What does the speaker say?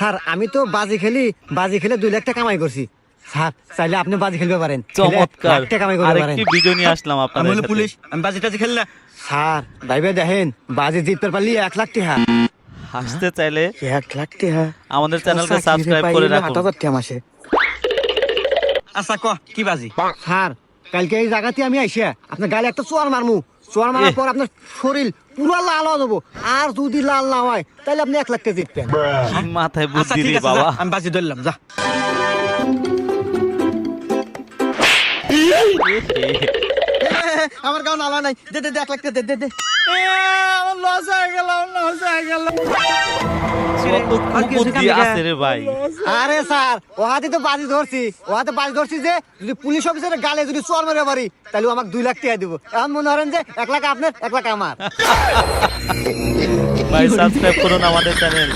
Sir আমি তো বাজি খেলে 2 লাখ টাকা কামাই করছি স্যার, চাইলে আপনি বাজি খেলতে পারেন। চমৎকার, লাখ টাকা কামাই করতে পারেন। আরেকটি ভিডিও নিয়ে আসলাম আপনাদের সাথে। পুলিশ, আমি বাজি টাজি খেললা। স্যার ভাইবে দেখেন, বাজি জিততে পারলি 1 লাখ টাকা। হাসতে চাইলে 1 লাখ টাকা আমাদের চ্যানেলকে সাবস্ক্রাইব করে রাখুন। 8,000 টাকা মাসে। আচ্ছা ক কি বাজি? স্যার কালকে এই জায়গাতে আমি আইসা আপনার গালে একটা চোয়ার মারমু, চোয়ার মারার পর আপনার শরীর পুরো লাল হয়ে যাবো, আর যদি লাল না হয় তাহলে আপনি 1 লাখ টাকা জিতবেন। কি মাথায় আচ্ছা বুদ্ধি ঠিক রে আছে, যা, বাবা। আমি বাজি ধরলাম, যা। আমার গাও নালা নাই, দে দে 1 লাখ টাকা দে। আমার লস হয়ে গেল। কত বুদ্ধি আছে রে ভাই। আরে স্যার ও হাতে তো বাজি ধরছি যে যদি পুলিশ অফিসারের গালে যদি চোয়ার মারে পারি তাহলে ও আমাকে 2 লাখ টাকা দিব। এখন মনে করেন যে 1 লাখ আপনার 1 লাখ আমার। ভাই সাবস্ক্রাইব করুন আমাদের চ্যানেল।